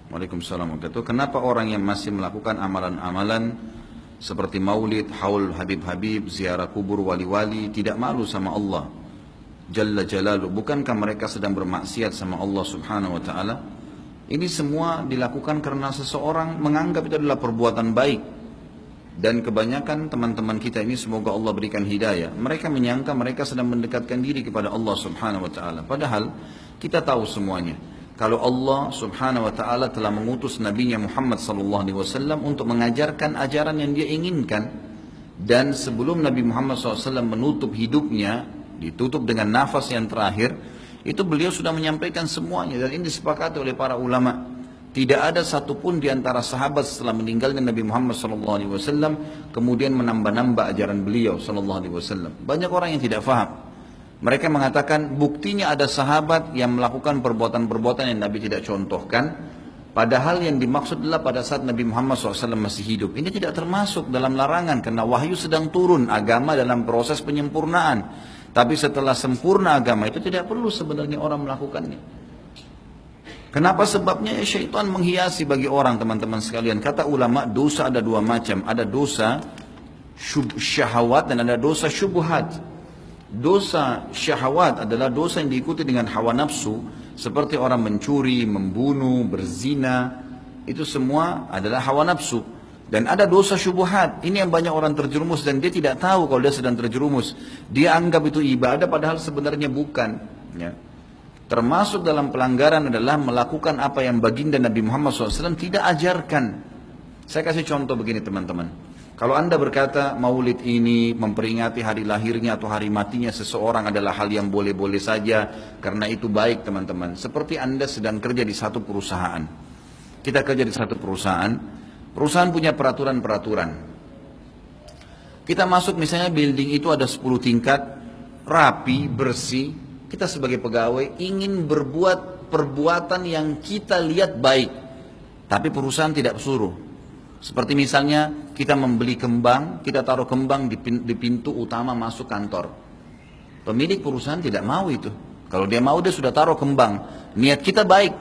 Waalaikumsalam warahmatullahi wabarakatuh. Kenapa orang yang masih melakukan amalan-amalan seperti maulid, haul Habib-Habib, ziarah kubur wali-wali tidak malu sama Allah Jalla Jalaluh? Bukankah mereka sedang bermaksiat sama Allah Subhanahu wa taala? Ini semua dilakukan karena seseorang menganggap itu adalah perbuatan baik. Dan kebanyakan teman-teman kita ini, semoga Allah berikan hidayah, mereka menyangka mereka sedang mendekatkan diri kepada Allah Subhanahu wa taala. Padahal kita tahu semuanya, kalau Allah Subhanahu wa taala telah mengutus nabinya Muhammad sallallahu alaihi wasallam untuk mengajarkan ajaran yang dia inginkan, dan sebelum Nabi Muhammad SAW menutup hidupnya, ditutup dengan nafas yang terakhir, itu beliau sudah menyampaikan semuanya, dan ini disepakati oleh para ulama. Tidak ada satupun di antara sahabat setelah meninggalnya Nabi Muhammad SAW kemudian menambah-nambah ajaran beliau SAW. Banyak orang yang tidak faham. Mereka mengatakan buktinya ada sahabat yang melakukan perbuatan-perbuatan yang Nabi tidak contohkan, padahal yang dimaksud adalah pada saat Nabi Muhammad SAW masih hidup. Ini tidak termasuk dalam larangan karena wahyu sedang turun, agama dalam proses penyempurnaan. Tapi setelah sempurna agama itu tidak perlu sebenarnya orang melakukannya. Kenapa? Sebabnya ya syaitan menghiasi bagi orang, teman-teman sekalian. Kata ulama, dosa ada dua macam. Ada dosa syahwat dan ada dosa syubhat. Dosa syahwat adalah dosa yang diikuti dengan hawa nafsu, seperti orang mencuri, membunuh, berzina. Itu semua adalah hawa nafsu. Dan ada dosa syubhat. Ini yang banyak orang terjerumus dan dia tidak tahu kalau dia sedang terjerumus. Dia anggap itu ibadah padahal sebenarnya bukan. Ya. Termasuk dalam pelanggaran adalah melakukan apa yang baginda Nabi Muhammad SAW tidak ajarkan. Saya kasih contoh begini teman-teman. Kalau anda berkata maulid ini memperingati hari lahirnya atau hari matinya seseorang adalah hal yang boleh-boleh saja karena itu baik teman-teman. Seperti anda sedang kerja di satu perusahaan. Kita kerja di satu perusahaan. Perusahaan punya peraturan-peraturan. Kita masuk misalnya building itu ada 10 tingkat, rapi, bersih. Kita sebagai pegawai ingin berbuat perbuatan yang kita lihat baik, tapi perusahaan tidak suruh. Seperti misalnya kita membeli kembang, kita taruh kembang di pintu utama masuk kantor. Pemilik perusahaan tidak mau itu. Kalau dia mau dia sudah taruh kembang. Niat kita baik.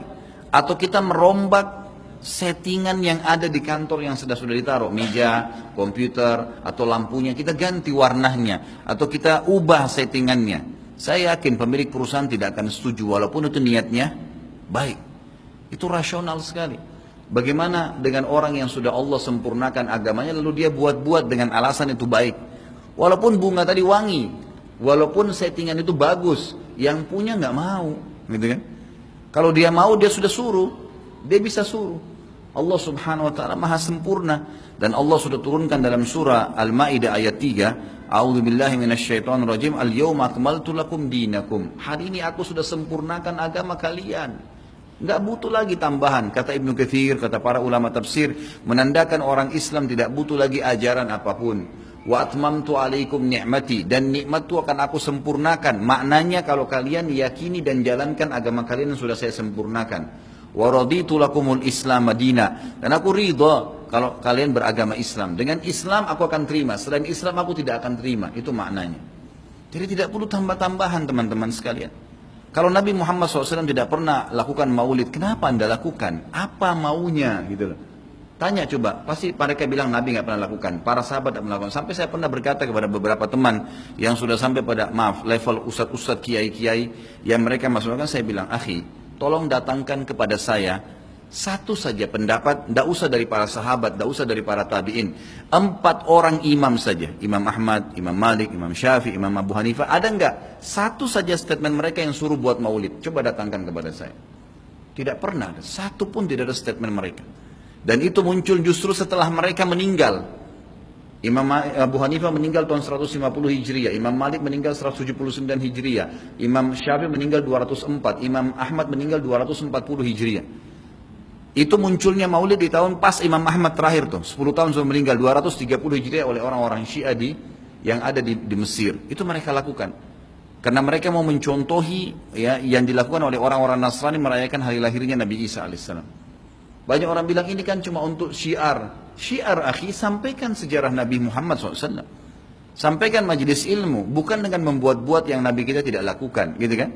Atau kita merombak settingan yang ada di kantor yang sudah ditaruh, meja, komputer, atau lampunya kita ganti warnanya, atau kita ubah settingannya. Saya yakin pemilik perusahaan tidak akan setuju walaupun itu niatnya baik. Itu rasional sekali. Bagaimana dengan orang yang sudah Allah sempurnakan agamanya lalu dia buat-buat dengan alasan itu baik. Walaupun bunga tadi wangi, walaupun settingan itu bagus, yang punya nggak mau, gitu kan? Kalau dia mau dia sudah suruh, dia bisa suruh. Allah Subhanahu wa taala Maha sempurna dan Allah sudah turunkan dalam surah Al-Maidah ayat 3, A'udzu billahi minasyaitonir rajim, al-yauma akmaltu lakum dinakum. Hari ini aku sudah sempurnakan agama kalian. Enggak butuh lagi tambahan. Kata Ibnu Katsir, kata para ulama tafsir, menandakan orang Islam tidak butuh lagi ajaran apapun. Wa atmamtu alaikum ni'mati, dan nikmatku akan aku sempurnakan. Maknanya kalau kalian yakini dan jalankan agama kalian yang sudah saya sempurnakan. Wa raditu lakumul Islam madina, dan aku ridha kalau kalian beragama Islam. Dengan Islam aku akan terima, selain Islam aku tidak akan terima. Itu maknanya. Jadi tidak perlu tambah-tambahan teman-teman sekalian. Kalau Nabi Muhammad SAW tidak pernah lakukan maulid, kenapa anda lakukan? Apa maunya gitu loh. Tanya coba, pasti mereka bilang Nabi nggak pernah lakukan, para sahabat tidak melakukan. Sampai saya pernah berkata kepada beberapa teman yang sudah sampai pada level ustadz-ustadz, kiai-kiai yang mereka masukkan, saya bilang, akhi, tolong datangkan kepada saya satu saja pendapat, tidak usah dari para sahabat, tidak usah dari para tabi'in. 4 orang imam saja, Imam Ahmad, Imam Malik, Imam Syafi'i, Imam Abu Hanifah, ada enggak? Satu saja statement mereka yang suruh buat maulid. Coba datangkan kepada saya. Tidak pernah ada, satu pun tidak ada statement mereka. Dan itu muncul justru setelah mereka meninggal. Imam Abu Hanifah meninggal tahun 150 Hijriah, Imam Malik meninggal 179 Hijriah, Imam Syafi'i meninggal 204, Imam Ahmad meninggal 240 Hijriah. Itu munculnya maulid di tahun pas Imam Ahmad terakhir tuh, 10 tahun sebelum meninggal, 230 Hijriah oleh orang-orang Syiah yang ada di Mesir. Itu mereka lakukan. Karena mereka mau mencontohi ya, yang dilakukan oleh orang-orang Nasrani merayakan hari lahirnya Nabi Isa alaihissalam. Banyak orang bilang ini kan cuma untuk syiar. Syiar akhi, sampaikan sejarah Nabi Muhammad SAW. Sampaikan majelis ilmu, bukan dengan membuat-buat yang Nabi kita tidak lakukan, gitu kan?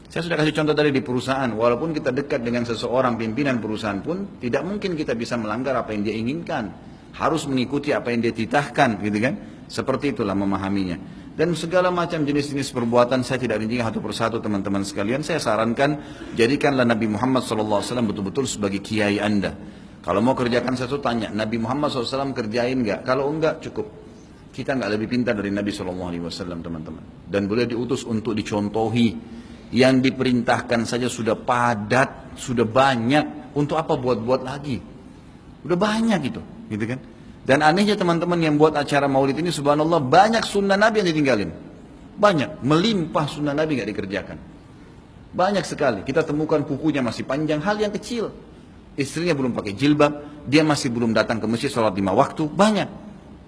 Saya sudah kasih contoh tadi di perusahaan, walaupun kita dekat dengan seseorang pimpinan perusahaan pun, tidak mungkin kita bisa melanggar apa yang dia inginkan. Harus mengikuti apa yang dia titahkan, gitu kan? Seperti itulah memahaminya. Dan segala macam jenis-jenis perbuatan saya tidak rinci satu persatu teman-teman sekalian. Saya sarankan jadikanlah Nabi Muhammad SAW betul-betul sebagai kiai Anda. Kalau mau kerjakan sesuatu tanya, Nabi Muhammad SAW kerjain nggak? Kalau enggak cukup. Kita nggak lebih pintar dari Nabi SAW teman-teman. Dan boleh diutus untuk dicontohi. Yang diperintahkan saja sudah padat, sudah banyak. Untuk apa buat-buat lagi? Udah banyak gitu kan? Dan anehnya teman-teman yang buat acara maulid ini subhanallah banyak sunnah Nabi yang ditinggalin. Banyak, melimpah sunnah Nabi nggak dikerjakan. Banyak sekali. Kita temukan kukunya masih panjang, hal yang kecil. Istrinya belum pakai jilbab, dia masih belum datang ke masjid sholat 5 waktu, banyak.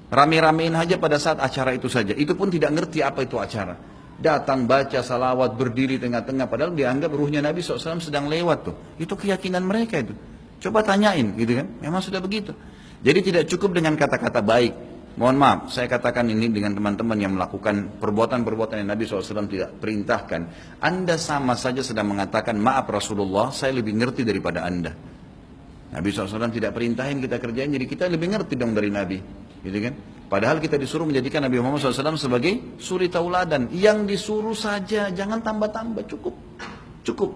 Rame-ramein aja pada saat acara itu saja. Itu pun tidak ngerti apa itu acara. Datang baca salawat berdiri tengah-tengah padahal dianggap ruhnya Nabi SAW sedang lewat tuh. Itu keyakinan mereka itu. Coba tanyain gitu kan. Memang sudah begitu. Jadi tidak cukup dengan kata-kata baik. Mohon maaf, saya katakan ini dengan teman-teman yang melakukan perbuatan-perbuatan yang Nabi SAW tidak perintahkan. Anda sama saja sedang mengatakan maaf Rasulullah, saya lebih ngerti daripada Anda. Nabi SAW tidak perintahin kita kerjain, jadi kita lebih ngerti dong dari Nabi. Gitu kan? Padahal kita disuruh menjadikan Nabi Muhammad SAW sebagai suri tauladan. Yang disuruh saja, jangan tambah-tambah, cukup. Cukup.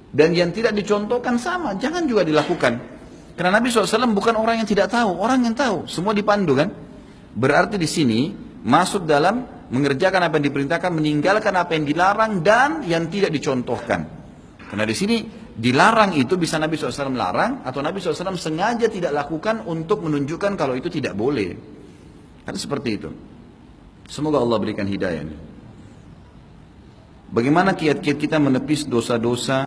Dan yang tidak dicontohkan sama, jangan juga dilakukan. Karena Nabi SAW bukan orang yang tidak tahu, orang yang tahu. Semua dipandu kan? Berarti di sini masuk dalam mengerjakan apa yang diperintahkan, meninggalkan apa yang dilarang dan yang tidak dicontohkan. Karena di sini dilarang itu bisa Nabi SAW larang atau Nabi SAW sengaja tidak lakukan untuk menunjukkan kalau itu tidak boleh. Kan seperti itu. Semoga Allah berikan hidayah. Bagaimana kiat-kiat kita menepis dosa-dosa